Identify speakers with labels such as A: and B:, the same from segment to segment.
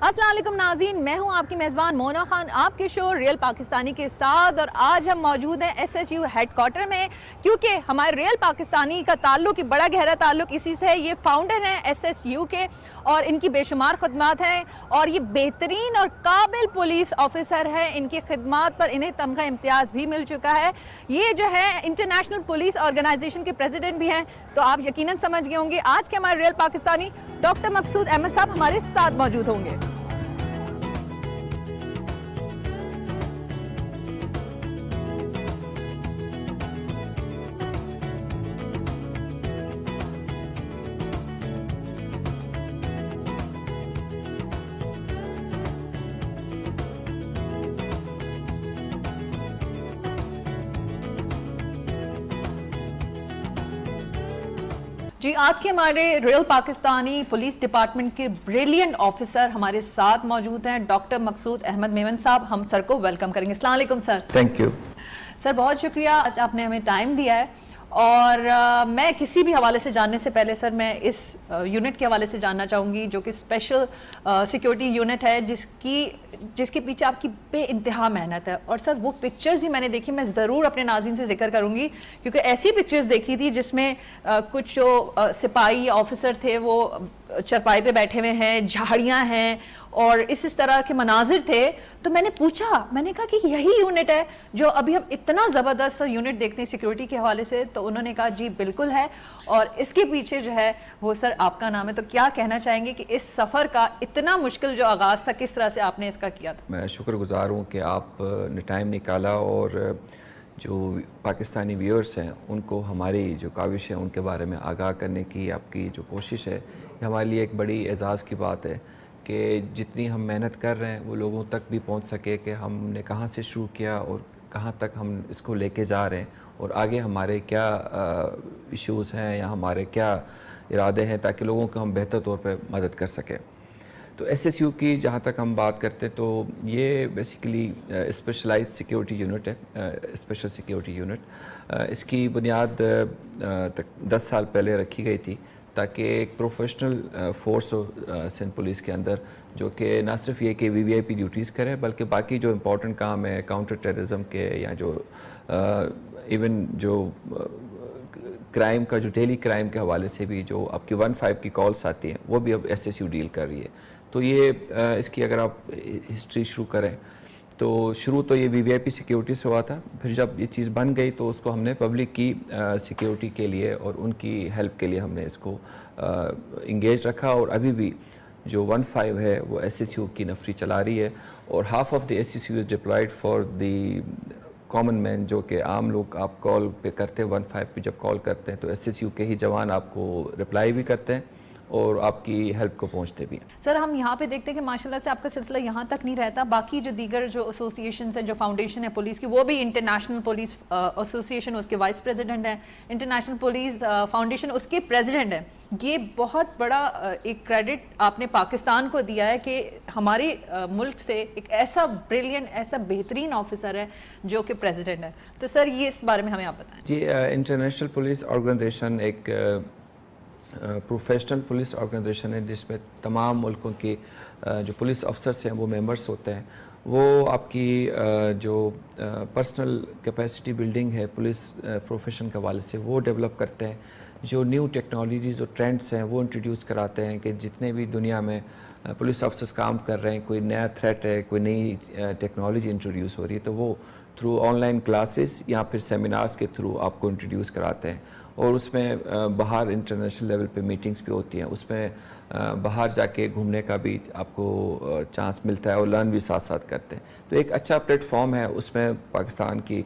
A: السلام علیکم ناظرین، میں ہوں آپ کی میزبان مونا خان آپ کے شو ریئل پاکستانی کے ساتھ، اور آج ہم موجود ہیں S H U headquarter میں، کیونکہ ہمارے ریئل پاکستانی کا تعلق بڑا گہرا تعلق اسی سے ہے۔ یہ فاؤنڈر ہیں ایس ایچ یو کے اور ان کی بے شمار خدمات ہیں، اور یہ بہترین اور قابل پولیس آفیسر ہے۔ ان کی خدمات پر انہیں تمغہ امتیاز بھی مل چکا ہے۔ یہ جو ہے انٹرنیشنل پولیس آرگنائزیشن کے پریزیڈنٹ بھی ہیں، تو آپ یقیناً سمجھ گئے ہوں گے آج کے ہمارے ریئل پاکستانی ڈاکٹر مقصود احمد صاحب ہمارے ساتھ موجود ہوں گے۔ جی، آج کے ہمارے ریئل پاکستانی پولیس ڈپارٹمنٹ کے بریلینٹ آفیسر ہمارے ساتھ موجود ہیں ڈاکٹر مقصود احمد میمن صاحب۔ ہم سر کو ویلکم کریں گے۔ السلام علیکم سر۔
B: تھینک یو
A: سر، بہت شکریہ آج آپ نے ہمیں ٹائم دیا ہے، اور میں کسی بھی حوالے سے جاننے سے پہلے سر میں اس یونٹ کے حوالے سے جاننا چاہوں گی جو کہ اسپیشل سیکیورٹی یونٹ ہے، جس کے پیچھے آپ کی بے انتہا محنت ہے۔ اور سر وہ پکچرز ہی میں نے دیکھی، میں ضرور اپنے ناظرین سے ذکر کروں گی، کیونکہ ایسی پکچرز دیکھی تھی جس میں کچھ جو سپاہی آفیسر تھے وہ چرپائی پہ بیٹھے ہوئے ہیں، جھاڑیاں ہیں اور اس طرح کے مناظر تھے۔ تو میں نے پوچھا، میں نے کہا کہ یہی یونٹ ہے جو ابھی ہم اتنا زبردست یونٹ دیکھتے ہیں سیکیورٹی کے حوالے سے؟ تو انہوں نے کہا جی بالکل ہے، اور اس کے پیچھے جو ہے وہ سر آپ کا نام ہے۔ تو کیا کہنا چاہیں گے کہ اس سفر کا اتنا مشکل جو آغاز تھا کس طرح سے آپ نے اس کا کیا تھا؟
B: میں شکر گزار ہوں کہ آپ نے ٹائم نکالا، اور جو پاکستانی ویورز ہیں ان کو ہماری جو کاوش ہے ان کے بارے میں آگاہ کرنے کی آپ کی جو کوشش ہے، یہ ہمارے لیے ایک بڑی اعزاز کی بات ہے کہ جتنی ہم محنت کر رہے ہیں وہ لوگوں تک بھی پہنچ سکے کہ ہم نے کہاں سے شروع کیا اور کہاں تک ہم اس کو لے کے جا رہے ہیں، اور آگے ہمارے کیا ایشوز ہیں یا ہمارے کیا ارادے ہیں، تاکہ لوگوں کو ہم بہتر طور پہ مدد کر سکیں۔ تو ایس ایس یو کی جہاں تک ہم بات کرتے تو یہ بیسیکلی اسپیشلائز سیکیورٹی یونٹ ہے، اسپیشل سیکیورٹی یونٹ۔ اس کی بنیاد 10 سال پہلے رکھی گئی تھی تاکہ ایک پروفیشنل فورس ہو سندھ پولیس کے اندر، جو کہ نہ صرف یہ کہ وی وی آئی پی ڈیوٹیز کرے بلکہ باقی جو امپورٹنٹ کام ہے کاؤنٹر ٹیررزم کے، یا جو ایون جو کرائم کا جو ڈیلی کرائم کے حوالے سے بھی جو آپ کی 15 کی کالز آتی ہیں وہ بھی اب ایس ایس یو ڈیل کر رہی ہے۔ تو یہ اس کی اگر آپ ہسٹری شروع کریں تو شروع تو یہ وی وی آئی پی سیکیورٹی سے ہوا تھا، پھر جب یہ چیز بن گئی تو اس کو ہم نے پبلک کی سیکیورٹی کے لیے اور ان کی ہیلپ کے لیے ہم نے اس کو انگیج رکھا، اور ابھی بھی جو 15 ہے وہ ایس ایس یو کی نفری چلا رہی ہے، اور half of the S S you is deployed for the common man, جو کہ عام لوگ آپ کال پہ کرتے ہیں 15 پہ جب کال کرتے ہیں تو ایس ایس یو کے ہی جوان آپ کو رپلائی بھی کرتے ہیں اور آپ کی ہیلپ کو پہنچتے بھی ہیں۔
A: سر، ہم یہاں پہ دیکھتے ہیں کہ ماشاءاللہ سے آپ کا سلسلہ یہاں تک نہیں رہتا، باقی جو دیگر جو ایسوسیشنز ہیں، جو فاؤنڈیشن ہے پولیس کی، وہ بھی انٹرنیشنل پولیس ایسوسیشن اس کے وائس پریزیڈنٹ ہیں، انٹرنیشنل پولیس فاؤنڈیشن اس کے پریزیڈنٹ ہیں۔ یہ بہت بڑا ایک کریڈٹ آپ نے پاکستان کو دیا ہے کہ ہمارے ملک سے ایک ایسا بریلینٹ، ایسا بہترین آفیسر ہے جو کہ پریزیڈنٹ ہے۔ تو سر یہ اس بارے میں ہمیں آپ بتائیں۔
B: جی، انٹرنیشنل پولیس آرگنائزیشن ایک پروفیشنل پولیس آرگنائزیشن ہے جس میں تمام ملکوں کے جو پولیس افسرس ہیں وہ ممبرس ہوتے ہیں۔ وہ آپ کی جو پرسنل کیپیسٹی بلڈنگ ہے پولیس پروفیشن کے حوالے سے وہ ڈیولپ کرتے ہیں، جو نیو ٹیکنالوجیز اور ٹرینڈس ہیں وہ انٹروڈیوس کراتے ہیں کہ جتنے بھی دنیا میں پولیس افسرس کام کر رہے ہیں، کوئی نیا تھریٹ ہے، کوئی نئی ٹیکنالوجی انٹروڈیوس ہو رہی ہے، تو وہ تھرو آن لائن کلاسز یا پھر سیمینارز کے تھرو آپ کو انٹروڈیوس کراتے ہیں، اور اس میں باہر انٹرنیشنل لیول پہ میٹنگز بھی ہوتی ہیں، اس میں باہر جا کے گھومنے کا بھی آپ کو چانس ملتا ہے اور لرن بھی ساتھ ساتھ کرتے ہیں۔ تو ایک اچھا پلیٹ فارم ہے، اس میں پاکستان کی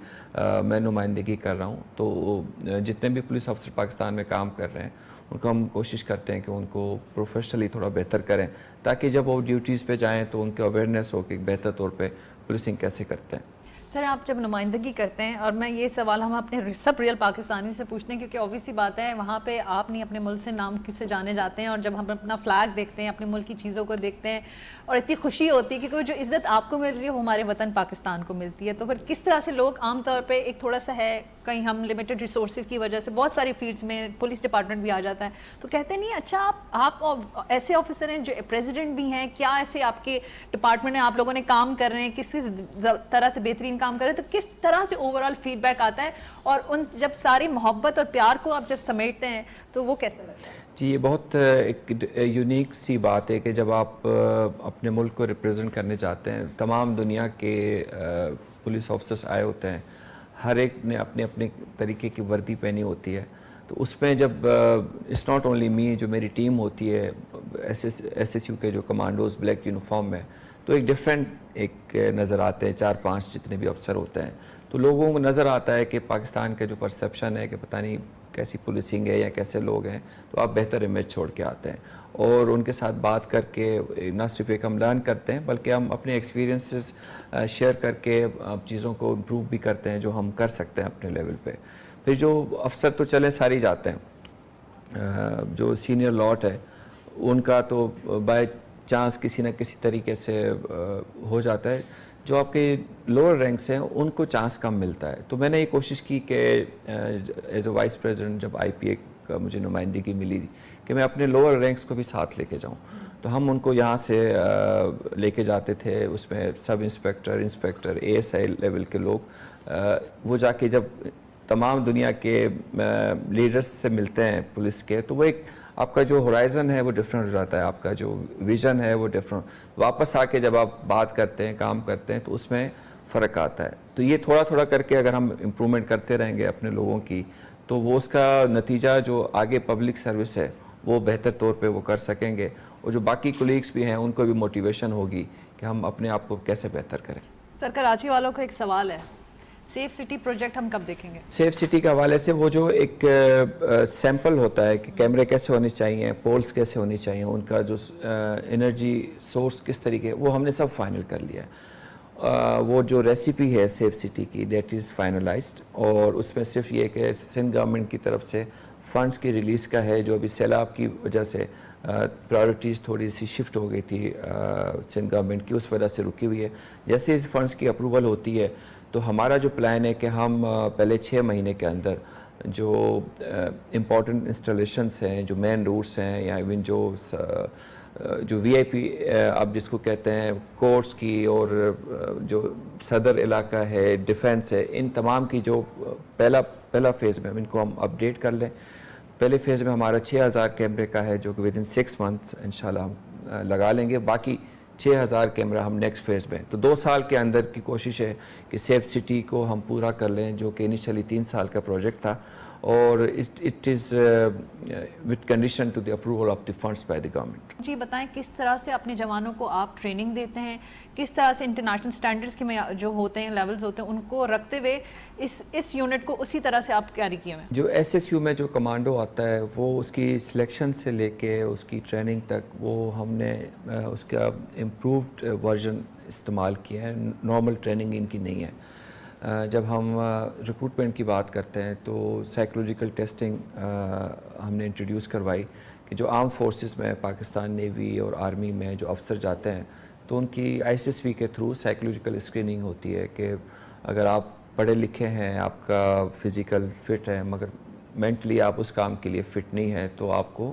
B: میں نمائندگی کر رہا ہوں۔ تو جتنے بھی پولیس افسر پاکستان میں کام کر رہے ہیں ان کو ہم کوشش کرتے ہیں کہ ان کو پروفیشنلی تھوڑا بہتر کریں، تاکہ جب وہ ڈیوٹیز پہ جائیں تو ان کے اویئرنیس ہو کہ بہتر طور پہ پولیسنگ کیسے کرتے ہیں۔
A: سر، آپ جب نمائندگی کرتے ہیں، اور میں یہ سوال ہم اپنے سب ریئل پاکستانی سے پوچھتے ہیں کیونکہ اوبویس سی بات ہے وہاں پہ آپ نہیں اپنے ملک سے نام کس سے جانے جاتے ہیں، اور جب ہم اپنا فلیگ دیکھتے ہیں، اپنے ملک کی چیزوں کو دیکھتے ہیں، اور اتنی خوشی ہوتی ہے کہ کوئی جو عزت آپ کو مل رہی ہے وہ ہمارے وطن پاکستان کو ملتی ہے، تو پھر کس طرح سے لوگ عام طور پہ ایک تھوڑا سا ہے کہیں ہم لمیٹڈ ریسورسز کی وجہ سے بہت ساری فیلڈز میں پولیس ڈپارٹمنٹ بھی آ جاتا ہے تو کہتے نہیں اچھا آپ ایسے آفیسر ہیں جو پریزیڈنٹ بھی ہیں, کیا ایسے آپ کے ڈپارٹمنٹ میں آپ لوگوں نے کام کر رہے ہیں, کس طرح سے بہترین کام کر رہے ہیں, تو کس طرح سے اوور آل فیڈ بیک آتا ہے اور ان جب ساری محبت اور پیار کو آپ جب سمیٹتے ہیں تو وہ کیسا لگتا ہے؟
B: جی یہ بہت ایک یونیک سی بات ہے کہ جب آپ اپنے ملک کو ریپریزنٹ کرنے جاتے ہیں, تمام دنیا کے پولیس آفیسرس آئے ہوتے ہیں, ہر ایک نے اپنے اپنے طریقے کی وردی پہنی ہوتی ہے, تو اس میں جب اٹس ناٹ اونلی می, جو میری ٹیم ہوتی ہے ایس ایس یو کے جو کمانڈوز بلیک یونیفارم میں, تو ایک ڈفرینٹ ایک نظر آتے ہیں, 4-5 جتنے بھی افسر ہوتے ہیں, تو لوگوں کو نظر آتا ہے کہ پاکستان کا جو پرسیپشن ہے کہ پتہ نہیں کیسی پولیسنگ ہے یا کیسے لوگ ہیں, تو آپ بہتر امیج چھوڑ کے آتے ہیں اور ان کے ساتھ بات کر کے نہ صرف ایک ہم لرن کرتے ہیں بلکہ ہم اپنے ایکسپیرینسز شیئر کر کے چیزوں کو امپروو بھی کرتے ہیں جو ہم کر سکتے ہیں اپنے لیول پہ. پھر جو افسر تو چلے سارے جاتے ہیں, جو سینئر لاٹ ہے ان کا تو بائی چانس کسی نہ کسی طریقے سے ہو جاتا ہے, جو آپ کے لوور رینکس ہیں ان کو چانس کم ملتا ہے. تو میں نے یہ کوشش کی کہ ایز اے وائس پریزیڈنٹ جب آئی پی اے کا مجھے نمائندگی ملی کہ میں اپنے لوور رینکس کو بھی ساتھ لے کے جاؤں, تو ہم ان کو یہاں سے لے کے جاتے تھے. اس میں سب inspector A S I level کے لوگ, وہ جا کے جب تمام دنیا کے لیڈرز سے ملتے ہیں پولیس کے, تو وہ ایک آپ کا جو ہورائزن ہے وہ ڈفرینٹ ہو جاتا ہے, آپ کا جو ویژن ہے وہ ڈفرینٹ, واپس آ کے جب آپ بات کرتے ہیں کام کرتے ہیں تو اس میں فرق آتا ہے. تو یہ تھوڑا تھوڑا کر کے اگر ہم امپرومنٹ کرتے رہیں گے اپنے لوگوں کی, تو وہ اس کا نتیجہ جو آگے پبلک سروس ہے وہ بہتر طور پہ وہ کر سکیں گے, اور جو باقی کولیگس بھی ہیں ان کو بھی موٹیویشن ہوگی کہ ہم اپنے آپ کو کیسے بہتر کریں.
A: سر کراچی والوں کا ایک سوال ہے, سیف سٹی پروجیکٹ ہم کب دیکھیں گے؟
B: سیف سٹی کے حوالے سے وہ جو ایک سیمپل ہوتا ہے کہ کیمرے کیسے ہونے چاہیے, پولس کیسے ہونی چاہیے, ان کا جو انرجی سورس کس طریقے, وہ ہم نے سب فائنل کر لیا ہے. وہ جو ریسیپی ہے سیف سٹی کی دیٹ از فائنلائزڈ, اور اس میں صرف یہ کہ سندھ گورنمنٹ کی طرف سے فنڈز کی ریلیز کا ہے, جو ابھی سیلاب کی وجہ سے پرائورٹیز تھوڑی سی شفٹ ہو گئی تھی سندھ گورنمنٹ کی, اس وجہ سے رکی ہوئی ہے. جیسے اس فنڈز کی اپروول ہوتی ہے تو ہمارا جو پلان ہے کہ ہم پہلے 6 مہینے کے اندر جو امپورٹنٹ انسٹالیشنس ہیں, جو مین روٹس ہیں, یا ایون جو وی آئی پی آپ جس کو کہتے ہیں کورٹس کی, اور جو صدر علاقہ ہے, ڈیفینس ہے, ان تمام کی جو پہلا فیز میں ان کو ہم اپڈیٹ کر لیں. پہلے فیز میں ہمارا 6000 کیمرے کا ہے جو کہ ود ان 6 months انشاءاللہ ہم لگا لیں گے, باقی 6000 کیمرہ ہم نیکسٹ فیز میں. تو 2 سال کے اندر کی کوشش ہے کہ سیف سٹی کو ہم پورا کر لیں, جو کہ انیشلی 3 سال کا پروجیکٹ تھا, اور it is with condition to the approval of the funds by the government.
A: جی بتائیں کس طرح سے اپنے جوانوں کو آپ ٹریننگ دیتے ہیں, کس طرح سے انٹرنیشنل سٹینڈرڈز کے جو ہوتے ہیں لیولز ہوتے ہیں ان کو رکھتے ہوئے اس یونٹ کو اسی طرح سے آپ کیری کیے ہوئے ہیں؟
B: جو ایس ایس یو میں جو کمانڈو آتا ہے وہ اس کی سلیکشن سے لے کے اس کی ٹریننگ تک وہ ہم نے اس کا امپرووڈ ورژن استعمال کیا ہے, نارمل ٹریننگ ان کی نہیں ہے. جب ہم ریکروٹمنٹ کی بات کرتے ہیں تو سائیکولوجیکل ٹیسٹنگ ہم نے انٹروڈیوس کروائی کہ جو آرم فورسز میں پاکستان نیوی اور آرمی میں جو افسر جاتے ہیں تو ان کی آئی ایس ایس پی کے تھرو سائیکولوجیکل اسکریننگ ہوتی ہے کہ اگر آپ پڑھے لکھے ہیں, آپ کا فزیکل فٹ ہے, مگر مینٹلی آپ اس کام کے لیے فٹ نہیں ہے, تو آپ کو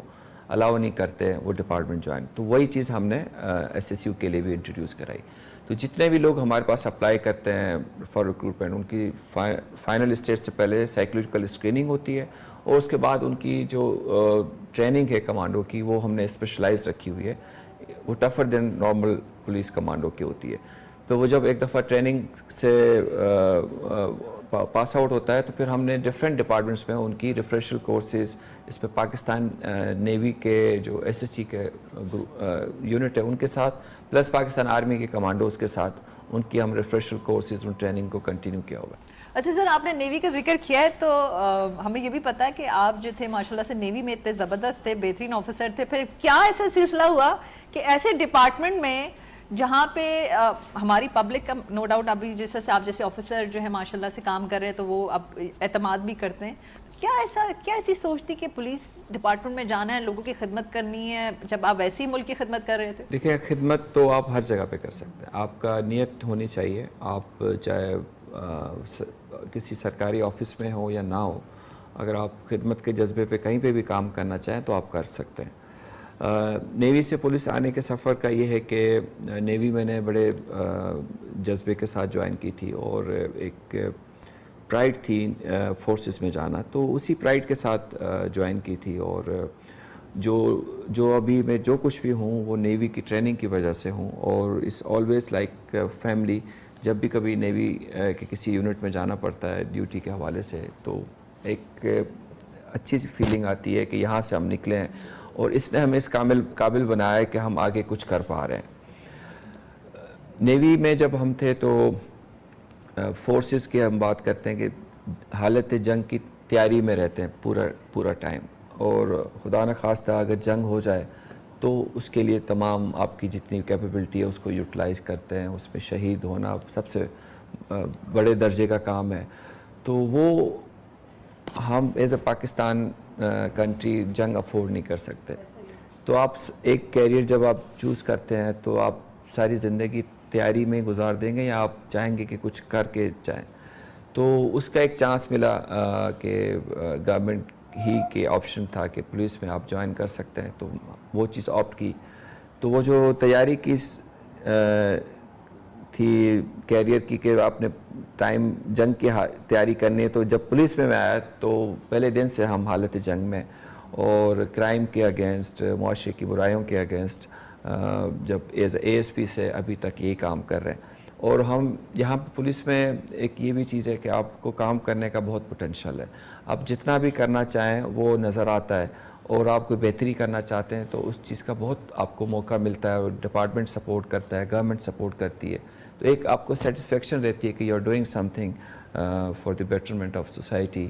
B: الاؤ نہیں کرتے وہ ڈپارٹمنٹ جوائن. تو وہی چیز ہم نے ایس ایس یو کے لیے بھی انٹروڈیوس کرائی. تو جتنے بھی لوگ ہمارے پاس اپلائی کرتے ہیں فار ریکروٹمنٹ, ان کی فائنل اسٹیج سے پہلے سائیکولوجیکل اسکریننگ ہوتی ہے, اور اس کے بعد ان کی جو ٹریننگ ہے کمانڈو کی وہ ہم نے اسپیشلائز رکھی ہوئی ہے, وہ tougher than normal police commando کی ہوتی ہے. تو وہ جب ایک دفعہ ٹریننگ سے پاس آؤٹ ہوتا ہے تو پھر ہم نے ڈفرینٹ ڈپارٹمنٹس میں ان کی ریفریشل کورسز, اس پہ پاکستان نیوی کے جو ایس ایس سی کے یونٹ ہے ان کے ساتھ, پلس پاکستان آرمی کے کمانڈوز کے ساتھ ان کی ہم ریفریشل کورسز ان ٹریننگ کو کنٹینیو کیا ہوا ہے.
A: اچھا سر, آپ نے نیوی کا ذکر کیا ہے تو ہمیں یہ بھی پتا ہے کہ آپ جو تھے ماشاءاللہ سے نیوی میں اتنے زبردست تھے, بہترین آفیسر تھے. پھر کیا ایسا سلسلہ ہوا کہ ایسے ڈپارٹمنٹ میں جہاں پہ ہماری پبلک کا نو ڈاؤٹ ابھی جیسے آپ جیسے آفیسر جو ہے ماشاءاللہ سے کام کر رہے ہیں تو وہ اب اعتماد بھی کرتے ہیں, کیا ایسی سوچ تھی کہ پولیس ڈپارٹمنٹ میں جانا ہے, لوگوں کی خدمت کرنی ہے, جب آپ ویسے ہی ملک کی خدمت کر رہے تھے؟
B: دیکھیں خدمت تو آپ ہر جگہ پہ کر سکتے ہیں, آپ کا نیت ہونی چاہیے. آپ چاہے کسی سرکاری آفس میں ہو یا نہ ہو، اگر آپ خدمت کے جذبے پہ کہیں پہ بھی کام کرنا چاہیں تو آپ کر سکتے ہیں۔ نیوی سے پولیس آنے کے سفر کا یہ ہے کہ نیوی میں نے بڑے جذبے کے ساتھ جوائن کی تھی، اور ایک پرائڈ تھی فورسز میں جانا، تو اسی پرائڈ کے ساتھ جوائن کی تھی، اور جو ابھی میں جو کچھ بھی ہوں وہ نیوی کی ٹریننگ کی وجہ سے ہوں، اور اس آلویز لائک فیملی۔ جب بھی کبھی نیوی کے کسی یونٹ میں جانا پڑتا ہے ڈیوٹی کے حوالے سے، تو ایک اچھی سی فیلنگ آتی ہے کہ یہاں سے ہم نکلے ہیں، اور اس نے ہمیں اس قابل بنایا ہے کہ ہم آگے کچھ کر پا رہے ہیں۔ نیوی میں جب ہم تھے تو فورسز کی ہم بات کرتے ہیں کہ حالت جنگ کی تیاری میں رہتے ہیں پورا ٹائم، اور خدا نخواستہ اگر جنگ ہو جائے تو اس کے لیے تمام آپ کی جتنی کیپیبلٹی ہے اس کو یوٹیلائز کرتے ہیں، اس میں شہید ہونا سب سے بڑے درجے کا کام ہے۔ تو وہ ہم ایز اے پاکستان کنٹری جنگ افورڈ نہیں کر سکتے، تو آپ ایک کیریئر جب آپ چوز کرتے ہیں تو آپ ساری زندگی تیاری میں گزار دیں گے، یا آپ چاہیں گے کہ کچھ کر کے جائیں؟ تو اس کا ایک چانس ملا کہ گورنمنٹ ہی کے آپشن تھا کہ پولیس میں آپ جوائن کر سکتے ہیں، تو وہ چیز آپٹ کی۔ تو وہ جو تیاری کی تھی کیریئر کی کہ آپ نے ٹائم جنگ کی تیاری کرنی ہے، تو جب پولیس میں آیا تو پہلے دن سے ہم حالت جنگ میں، اور کرائم کے اگینسٹ، معاشرے کی برائیوں کے اگینسٹ، جب ایز اے ایس پی سے ابھی تک یہی کام کر رہے ہیں۔ اور ہم یہاں پہ پولیس میں ایک یہ بھی چیز ہے کہ آپ کو کام کرنے کا بہت پوٹینشیل ہے، آپ جتنا بھی کرنا چاہیں وہ نظر آتا ہے، اور آپ کوئی بہتری کرنا چاہتے ہیں تو اس چیز کا بہت آپ کو موقع ملتا ہے، اور ڈپارٹمنٹ سپورٹ کرتا ہے، گورنمنٹ سپورٹ کرتی ہے، تو ایک آپ کو سیٹسفیکشن رہتی ہے کہ you are doing something for the betterment of society.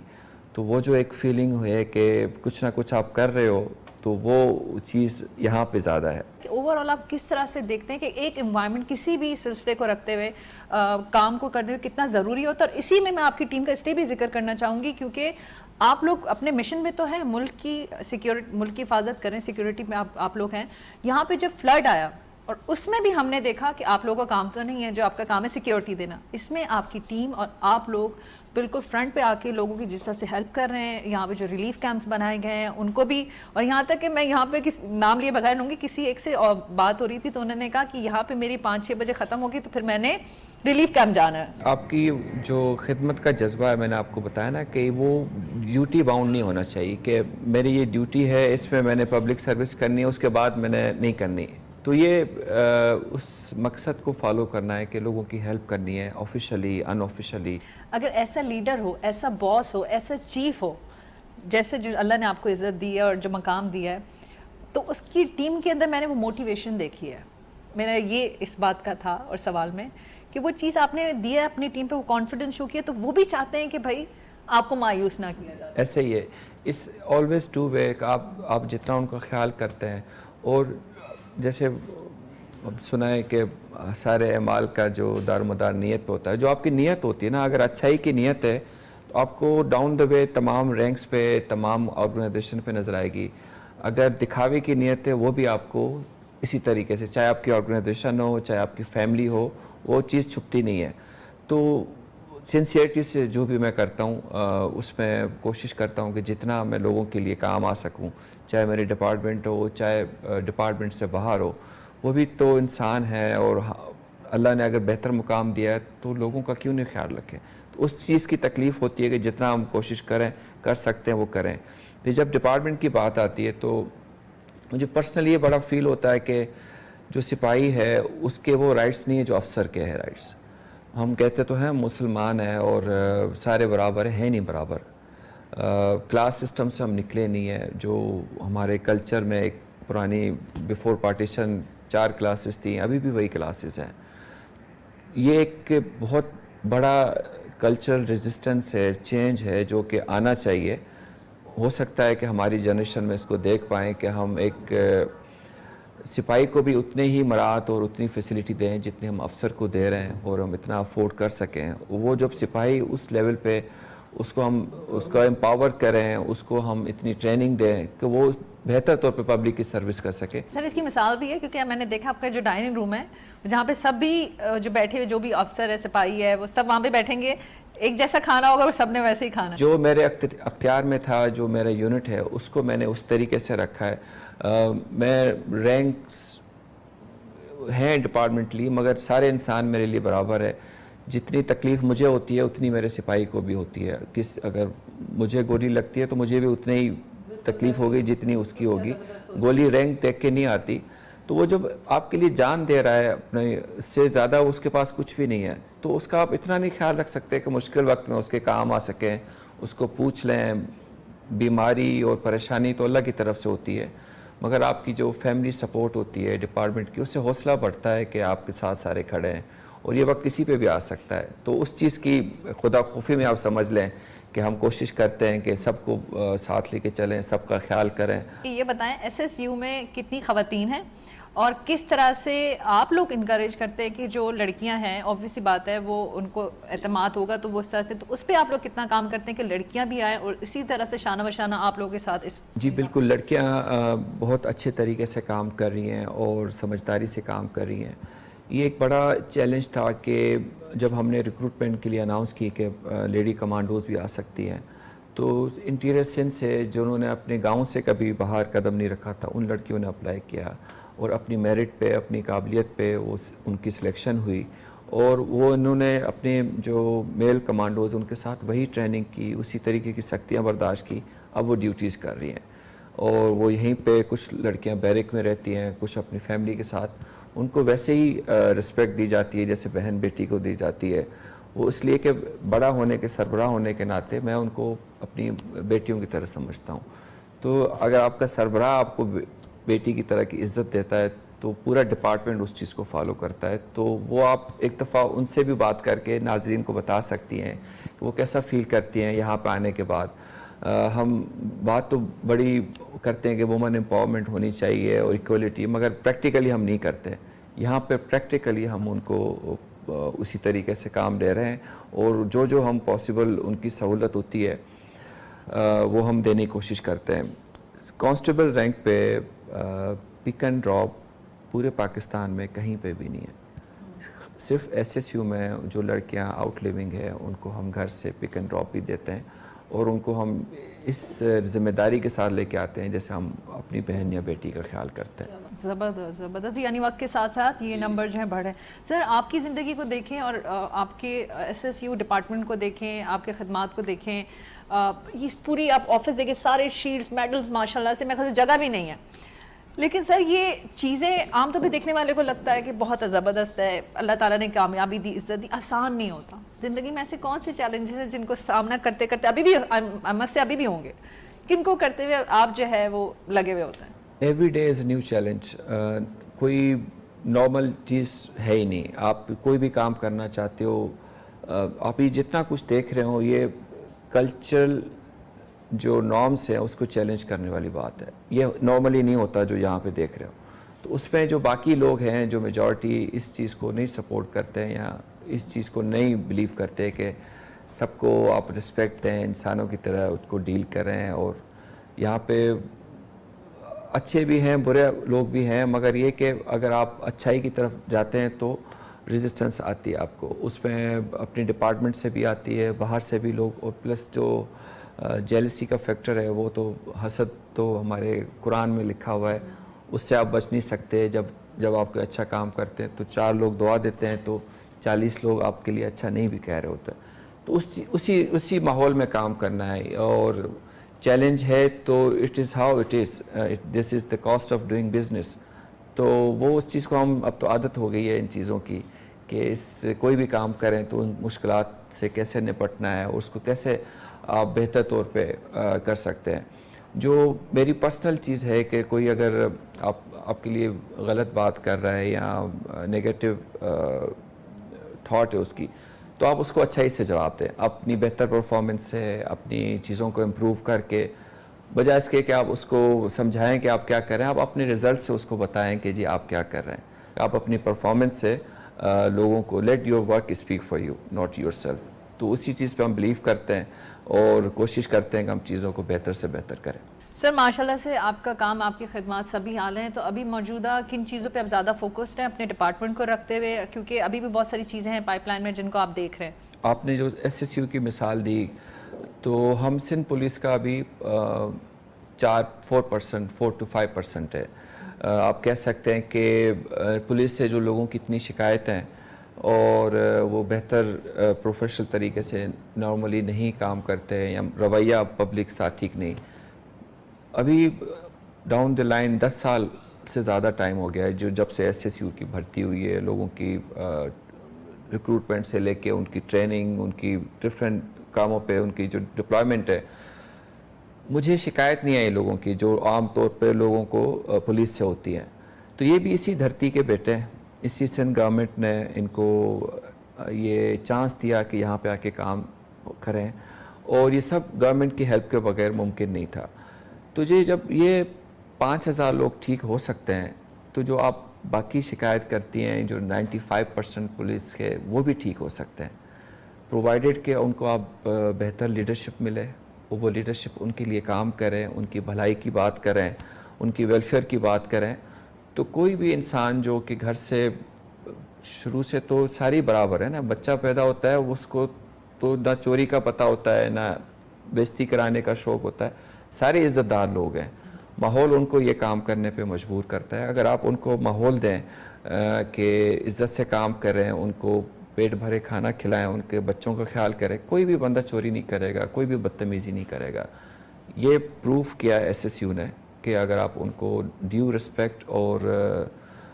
B: تو وہ جو ایک فیلنگ ہے کہ کچھ نہ کچھ آپ کر رہے ہو، تو وہ چیز یہاں پہ زیادہ ہے۔
A: اوور آل آپ کس طرح سے دیکھتے ہیں کہ ایک انوائرمنٹ کسی بھی سلسلے کو رکھتے ہوئے کام کو کرتے ہوئے کتنا ضروری ہوتا ہے؟ اور اسی میں آپ کی ٹیم کا اس لیے بھی ذکر کرنا چاہوں گی کیونکہ آپ لوگ اپنے مشن میں تو ہیں، ملک کی سیکیورٹی، ملک کی حفاظت کریں، سیکیورٹی میں آپ لوگ ہیں۔ یہاں پہ جب فلڈ آیا اور اس میں بھی ہم نے دیکھا کہ آپ لوگوں کا کام تو نہیں ہے، جو آپ کا کام ہے سیکیورٹی دینا، اس میں آپ کی ٹیم اور آپ لوگ بالکل فرنٹ پہ آ کے لوگوں کی جس طرح سے ہیلپ کر رہے ہیں۔ یہاں پہ جو ریلیف کیمپس بنائے گئے ہیں ان کو بھی، اور یہاں تک کہ میں یہاں پہ نام لیے بغیر لوں گی، کسی ایک سے بات ہو رہی تھی تو انہوں نے کہا کہ یہاں پہ میری 5-6 بجے ختم ہوگی تو پھر میں نے ریلیف کیمپ جانا ہے۔
B: آپ کی جو خدمت کا جذبہ ہے، میں نے آپ کو بتایا نا کہ وہ ڈیوٹی باؤنڈ نہیں ہونا چاہیے کہ میری یہ ڈیوٹی ہے، اس میں نے پبلک سروس کرنی ہے، اس کے بعد میں نے نہیں کرنی۔ تو یہ اس مقصد کو فالو کرنا ہے کہ لوگوں کی ہیلپ کرنی ہے، آفیشلی ان آفیشلی۔
A: اگر ایسا لیڈر ہو، ایسا باس ہو، ایسا چیف ہو، جیسے جو اللہ نے آپ کو عزت دی ہے اور جو مقام دیا ہے، تو اس کی ٹیم کے اندر میں نے وہ موٹیویشن دیکھی ہے۔ میرا یہ اس بات کا تھا اور سوال میں کہ وہ چیز آپ نے دی ہے اپنی ٹیم پہ، وہ کانفیڈنس شو کیا، تو وہ بھی چاہتے ہیں کہ بھائی آپ کو مایوس نہ کیا جائے۔
B: ایسے ہی ہے، اس آلویز ٹو وے، آپ جتنا ان کا خیال کرتے ہیں، اور جیسے اب سنا ہے کہ سارے اعمال کا جو دار مدار نیت پہ ہوتا ہے، جو آپ کی نیت ہوتی ہے نا، اگر اچھائی کی نیت ہے تو آپ کو ڈاؤن دا وے تمام رینکس پہ، تمام آرگنائزیشن پہ نظر آئے گی۔ اگر دکھاوے کی نیت ہے وہ بھی آپ کو اسی طریقے سے، چاہے آپ کی آرگنائزیشن ہو، چاہے آپ کی فیملی ہو، وہ چیز چھپتی نہیں ہے۔ تو سنسیئرٹی سے جو بھی میں کرتا ہوں اس میں کوشش کرتا ہوں کہ جتنا میں لوگوں کے لیے کام آ سکوں، چاہے میری ڈپارٹمنٹ ہو، چاہے ڈپارٹمنٹ سے باہر ہو، وہ بھی تو انسان ہے، اور اللہ نے اگر بہتر مقام دیا ہے تو لوگوں کا کیوں نہیں خیال رکھیں؟ تو اس چیز کی تکلیف ہوتی ہے کہ جتنا ہم کوشش کر سکتے ہیں وہ کریں۔ پھر جب ڈپارٹمنٹ کی بات آتی ہے تو مجھے پرسنلی یہ بڑا فیل ہوتا ہے کہ جو سپاہی ہے اس کے وہ رائٹس نہیں ہیں جو افسر کے ہیں رائٹس۔ ہم کہتے تو ہیں مسلمان ہیں اور سارے برابر ہیں نہیں برابر۔ کلاس سسٹم سے ہم نکلے نہیں ہیں، جو ہمارے کلچر میں ایک پرانی بیفور پارٹیشن 4 کلاسز تھیں، ابھی بھی وہی کلاسز ہیں۔ یہ ایک بہت بڑا کلچرل ریزسٹنس ہے، چینج ہے جو کہ آنا چاہیے۔ ہو سکتا ہے کہ ہماری جنریشن میں اس کو دیکھ پائیں کہ ہم ایک سپاہی کو بھی اتنے ہی مراعات اور اتنی فیسلٹی دیں جتنے ہم افسر کو دے رہے ہیں، اور ہم اتنا افورڈ کر سکیں۔ وہ جب سپاہی اس لیول پہ اس کو امپاور کریں، اس کو ہم اتنی ٹریننگ دیں کہ وہ بہتر طور پہ پبلک کی سروس کر سکے۔
A: سر اس کی مثال بھی ہے کیونکہ میں نے دیکھا آپ کا جو ڈائننگ روم ہے جہاں پہ سب بھی جو بیٹھے ہوئے جو بھی افسر ہے، سپاہی ہے، وہ سب وہاں پہ بیٹھیں گے، ایک جیسا کھانا ہوگا اور سب نے ویسے ہی کھانا ہے.
B: جو میرے اختیار میں تھا, جو میرا یونٹ ہے, اس کو میں نے اس طریقے سے رکھا ہے. میں رینکس ہیں ڈپارٹمنٹلی, مگر سارے انسان میرے لیے برابر ہے. جتنی تکلیف مجھے ہوتی ہے اتنی میرے سپاہی کو بھی ہوتی ہے. اگر مجھے گولی لگتی ہے تو مجھے بھی اتنی ہی تکلیف ہوگی جتنی اس کی ہوگی. گولی رینک دیکھ کے نہیں آتی. تو وہ جب آپ کے لیے جان دے رہا ہے اپنے, اس سے زیادہ اس کے پاس کچھ بھی نہیں ہے, تو اس کا آپ اتنا نہیں خیال رکھ سکتے کہ مشکل وقت میں اس کے کام آ سکیں, اس کو پوچھ لیں. بیماری اور پریشانی تو اللہ کی طرف سے ہوتی ہے, مگر آپ کی جو فیملی سپورٹ ہوتی ہے ڈپارٹمنٹ کی, اس سے حوصلہ بڑھتا ہے کہ آپ کے ساتھ سارے کھڑے ہیں, اور یہ وقت کسی پہ بھی آ سکتا ہے. تو اس چیز کی خدا خوفی میں آپ سمجھ لیں کہ ہم کوشش کرتے ہیں کہ سب کو ساتھ لے کے چلیں, سب کا خیال کریں.
A: یہ بتائیں ایس ایس یو میں کتنی خواتین ہیں, اور کس طرح سے آپ لوگ انکریج کرتے ہیں کہ جو لڑکیاں ہیں, آبویسلی بات ہے وہ ان کو اعتماد ہوگا تو وہ اس طرح سے, تو اس پہ آپ لوگ کتنا کام کرتے ہیں کہ لڑکیاں بھی آئیں اور اسی طرح سے شانہ بشانہ آپ لوگوں کے ساتھ اس.
B: جی بالکل, لڑکیاں بہت اچھے طریقے سے کام کر رہی ہیں اور سمجھداری سے کام کر رہی ہیں. یہ ایک بڑا چیلنج تھا کہ جب ہم نے ریکروٹمنٹ کے لیے اناؤنس کی کہ لیڈی کمانڈوز بھی آ سکتی ہیں, تو انٹیریئر سندھ سے جنہوں نے اپنے گاؤں سے کبھی باہر قدم نہیں رکھا تھا, ان لڑکیوں نے اپلائی کیا, اور اپنی میرٹ پہ, اپنی قابلیت پہ ان کی سلیکشن ہوئی, اور وہ انہوں نے اپنے جو میل کمانڈوز ان کے ساتھ وہی ٹریننگ کی, اسی طریقے کی سختیاں برداشت کی. اب وہ ڈیوٹیز کر رہی ہیں, اور وہ یہیں پہ, کچھ لڑکیاں بیرک میں رہتی ہیں, کچھ اپنی فیملی کے ساتھ. ان کو ویسے ہی رسپیکٹ دی جاتی ہے جیسے بہن بیٹی کو دی جاتی ہے. وہ اس لیے کہ بڑا ہونے کے, سربراہ ہونے کے ناطے میں ان کو اپنی بیٹیوں کی طرح سمجھتا ہوں. تو اگر آپ کا سربراہ آپ کو بیٹی کی طرح کی عزت دیتا ہے تو پورا ڈپارٹمنٹ اس چیز کو فالو کرتا ہے. تو وہ آپ ایک دفعہ ان سے بھی بات کر کے ناظرین کو بتا سکتی ہیں کہ وہ کیسا فیل کرتی ہیں یہاں پہ آنے کے بعد. ہم بات تو بڑی کرتے ہیں کہ وومن امپاورمنٹ ہونی چاہیے اور ایکولیٹی, مگر پریکٹیکلی ہم نہیں کرتے. یہاں پہ پریکٹیکلی ہم ان کو اسی طریقے سے کام دے رہے ہیں, اور جو ہم پاسبل ان کی سہولت ہوتی ہے وہ ہم دینے کی کوشش کرتے ہیں. کانسٹیبل رینک پہ پک اینڈ ڈراپ پورے پاکستان میں کہیں پہ بھی نہیں ہے. صرف ایس ایس یو میں جو لڑکیاں آؤٹ لیونگ ہے ان کو ہم گھر سے پک اینڈ ڈراپ بھی دیتے ہیں, اور ان کو ہم اس ذمہ داری کے ساتھ لے کے آتے ہیں جیسے ہم اپنی بہن یا بیٹی کا خیال کرتے ہیں.
A: زبردست زبردست. یعنی وقت کے ساتھ ساتھ یہ نمبر جو ہے بڑھے. سر آپ کی زندگی کو دیکھیں اور آپ کے ایس ایس یو ڈپارٹمنٹ کو دیکھیں, آپ کے خدمات کو دیکھیں, یہ پوری آپ آفس دیکھیں, سارے شیلڈز میڈلز ماشاء اللہ سے, میرے خیال سے جگہ بھی نہیں ہے. لیکن سر یہ چیزیں عام طور پہ دیکھنے والے کو لگتا ہے کہ بہت زبردست ہے, اللہ تعالیٰ نے کامیابی دی, عزت دی, آسان نہیں ہوتا. زندگی میں ایسے کون سے چیلنجز ہیں جن کو سامنا کرتے کرتے ابھی بھی مجھ سے ابھی بھی ہوں گے, کن کو کرتے ہوئے آپ جو ہے وہ لگے ہوئے ہوتے ہیں؟
B: Every day is a new challenge. کوئی نارمل چیز ہے ہی نہیں. آپ کوئی بھی کام کرنا چاہتے ہو, آپ یہ جتنا کچھ دیکھ رہے ہو, یہ کلچرل جو نارمس ہیں اس کو چیلنج کرنے والی بات ہے. یہ نارملی نہیں ہوتا جو یہاں پہ دیکھ رہے ہو. تو اس میں جو باقی لوگ ہیں, جو میجورٹی اس چیز کو نہیں سپورٹ کرتے ہیں یا اس چیز کو نہیں بلیو کرتے کہ سب کو آپ رسپیکٹ دیں, انسانوں کی طرح اس کو ڈیل کریں, اور یہاں پہ اچھے بھی ہیں برے لوگ بھی ہیں, مگر یہ کہ اگر آپ اچھائی کی طرف جاتے ہیں تو ریزسٹنس آتی ہے آپ کو. اس میں اپنی ڈپارٹمنٹ سے بھی آتی ہے, باہر سے بھی لوگ, اور پلس جو جیلسی کا فیکٹر ہے وہ تو, حسد تو ہمارے قرآن میں لکھا ہوا ہے, اس سے آپ بچ نہیں سکتے. جب آپ کوئی اچھا کام کرتے ہیں تو 4 لوگ دعا دیتے ہیں تو 40 لوگ آپ کے لیے اچھا نہیں بھی کہہ رہے ہوتے. تو اسی ماحول میں کام کرنا ہے, اور چیلنج ہے تو it is how it is, this is the cost of doing business. تو وہ اس چیز کو ہم, اب تو عادت ہو گئی ہے ان چیزوں کی کہ کوئی بھی کام کریں تو ان مشکلات سے کیسے نپٹنا ہے, اور اس کو کیسے آپ بہتر طور پہ کر سکتے ہیں. جو میری پرسنل چیز ہے کہ کوئی اگر آپ کے لیے غلط بات کر رہا ہے یا نیگیٹو تھاٹ ہے اس کی, تو آپ اس کو اچھائی سے جواب دیں, اپنی بہتر پرفارمنس سے, اپنی چیزوں کو امپروو کر کے, بجائے اس کے کہ آپ اس کو سمجھائیں کہ آپ کیا کر رہے ہیں, آپ اپنے رزلٹ سے اس کو بتائیں کہ جی آپ کیا کر رہے ہیں. آپ اپنی پرفارمنس سے لوگوں کو, let your work speak for you not your self. تو اسی چیز پہ ہم بلیو کرتے ہیں اور کوشش کرتے ہیں کہ ہم چیزوں کو بہتر سے بہتر کریں.
A: سر ماشاءاللہ سے آپ کا کام, آپ کی خدمات سبھی اعلیٰ ہیں. تو ابھی موجودہ کن چیزوں پہ آپ زیادہ فوکسڈ ہیں اپنے ڈپارٹمنٹ کو رکھتے ہوئے, کیونکہ ابھی بھی بہت ساری چیزیں ہیں پائپ لائن میں جن کو آپ دیکھ رہے ہیں؟
B: آپ نے جو SSU کی مثال دی تو ہم سندھ پولیس کا ابھی 4 to 5% ہے. آپ کہہ سکتے ہیں کہ پولیس سے جو لوگوں کی اتنی شکایتیں ہیں اور وہ بہتر پروفیشنل طریقے سے نارملی نہیں کام کرتے یا رویہ پبلک ساتھ ٹھیک نہیں. ابھی ڈاؤن دی لائن 10 سال سے زیادہ ٹائم ہو گیا ہے جب سے SSU کی بھرتی ہوئی ہے, لوگوں کی ریکروٹمنٹ سے لے کے ان کی ٹریننگ, ان کی ڈفرینٹ کاموں پہ ان کی جو ڈپلائمنٹ ہے, مجھے شکایت نہیں آئی لوگوں کی جو عام طور پہ لوگوں کو پولیس سے ہوتی ہے. تو یہ بھی اسی دھرتی کے بیٹے ہیں, اسی سندھ گورنمنٹ نے ان کو یہ چانس دیا کہ یہاں پہ آ کے کام کریں, اور یہ سب گورنمنٹ کی ہیلپ کے بغیر ممکن نہیں تھا. تو جب یہ 5,000 لوگ ٹھیک ہو سکتے ہیں تو جو آپ باقی شکایت کرتی ہیں جو 95% پولیس کے وہ بھی ٹھیک ہو سکتے ہیں, پرووائڈیڈ کہ ان کو آپ بہتر لیڈرشپ ملے, وہ لیڈرشپ ان کے لیے کام کریں, ان کی بھلائی کی بات کریں, ان کی ویلفیئر کی بات کریں. تو کوئی بھی انسان جو کہ گھر سے شروع سے تو ساری برابر ہے نا, بچہ پیدا ہوتا ہے اس کو تو نہ چوری کا پتہ ہوتا ہے نہ بےزتی کرانے کا شوق ہوتا ہے, سارے عزت دار لوگ ہیں. ماحول ان کو یہ کام کرنے پہ مجبور کرتا ہے. اگر آپ ان کو ماحول دیں کہ عزت سے کام کریں, ان کو پیٹ بھرے کھانا کھلائیں, ان کے بچوں کا خیال کریں, کوئی بھی بندہ چوری نہیں کرے گا, کوئی بھی بدتمیزی نہیں کرے گا. یہ پروف کیا SSU نے کہ اگر آپ ان کو ڈیو رسپیکٹ اور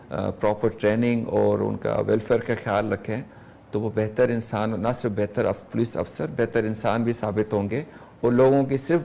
B: پراپر ٹریننگ اور ان کا ویلفیئر کا خیال رکھیں تو وہ بہتر انسان, نہ صرف بہتر پولیس افسر, بہتر انسان بھی ثابت ہوں گے, اور لوگوں کی صرف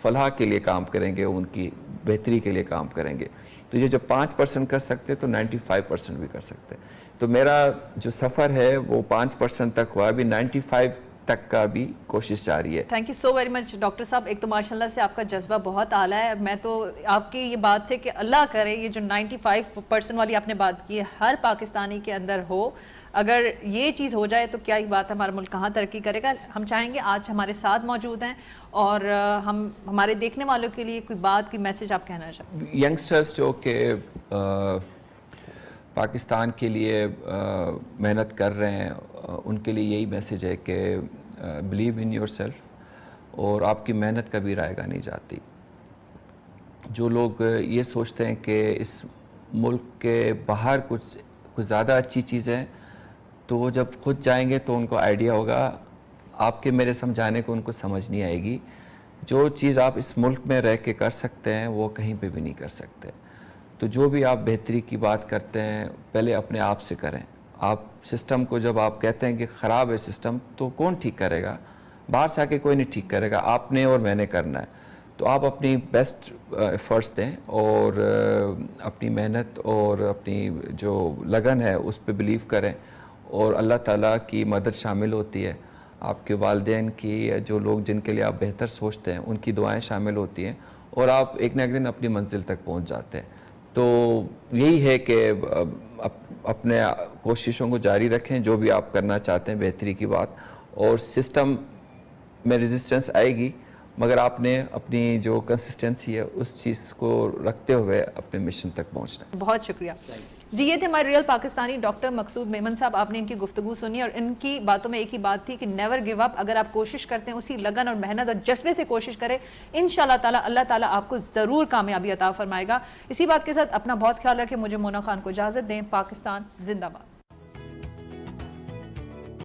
B: فلاح کے لیے کام کریں گے, ان کی بہتری کے لیے کام کریں گے. تو یہ جب 5% کر سکتے تو 95% بھی کر سکتے. تو میرا جو سفر ہے وہ 5% تک ہوا, ابھی 95 تک کا بھی کوشش جاری ہے.
A: Thank you so very much doctor صاحب. ایک تو ماشاء اللہ سے آپ کا جذبہ بہت اعلیٰ ہے. میں تو آپ کی یہ بات سے کہ اللہ کرے یہ جو 95% والی آپ نے بات کی ہے ہر پاکستانی کے اندر ہو, اگر یہ چیز ہو جائے تو کیا ہی بات ہے, ہمارا ملک کہاں ترقی کرے گا. ہم چاہیں گے آج ہمارے ساتھ موجود ہیں اور ہم ہمارے دیکھنے والوں کے لیے کوئی بات, کوئی میسج آپ کہنا چاہیں.
B: ینگسٹرز جو کہ پاکستان کے لیے محنت کر رہے ہیں ان کے لیے یہی میسج ہے کہ بلیو ان یور سیلف, اور آپ کی محنت کبھی رائے گاہ نہیں جاتی. جو لوگ یہ سوچتے ہیں کہ اس ملک کے باہر کچھ زیادہ اچھی چیزیں, تو وہ جب خود جائیں گے تو ان کو آئیڈیا ہوگا, آپ کے میرے سمجھانے کو ان کو سمجھ نہیں آئے گی. جو چیز آپ اس ملک میں رہ کے کر سکتے ہیں وہ کہیں پہ بھی نہیں کر سکتے. تو جو بھی آپ بہتری کی بات کرتے ہیں پہلے اپنے آپ سے کریں. آپ سسٹم کو جب آپ کہتے ہیں کہ خراب ہے سسٹم تو کون ٹھیک کرے گا, باہر سے آ کے کوئی نہیں ٹھیک کرے گا, آپ نے اور میں نے کرنا ہے. تو آپ اپنی بیسٹ ایفرٹس دیں اور اپنی محنت اور اپنی جو لگن ہے اس پہ بلیو کریں, اور اللہ تعالیٰ کی مدد شامل ہوتی ہے, آپ کے والدین کی, جو لوگ جن کے لیے آپ بہتر سوچتے ہیں ان کی دعائیں شامل ہوتی ہیں, اور آپ ایک نہ ایک دن اپنی منزل تک پہنچ جاتے ہیں. تو یہی ہے کہ اپنے کوششوں کو جاری رکھیں, جو بھی آپ کرنا چاہتے ہیں بہتری کی بات, اور سسٹم میں ریزسٹنس آئے گی مگر آپ نے اپنی جو کنسسٹنسی ہے اس چیز کو رکھتے ہوئے اپنے مشن تک پہنچنا ہے.
A: بہت شکریہ جی. یہ تھے ہمارے ریئل پاکستانی ڈاکٹر مقصود میمن صاحب. آپ نے ان کی گفتگو سنی اور ان کی باتوں میں ایک ہی بات تھی کہ نیور گیو اپ. اگر آپ کوشش کرتے ہیں اسی لگن اور محنت اور جذبے سے کوشش کریں, انشاءاللہ تعالی اللہ تعالیٰ آپ کو ضرور کامیابی عطا فرمائے گا. اسی بات کے ساتھ اپنا بہت خیال رکھیں. مجھے مونا خان کو اجازت دیں. پاکستان زندہ باد.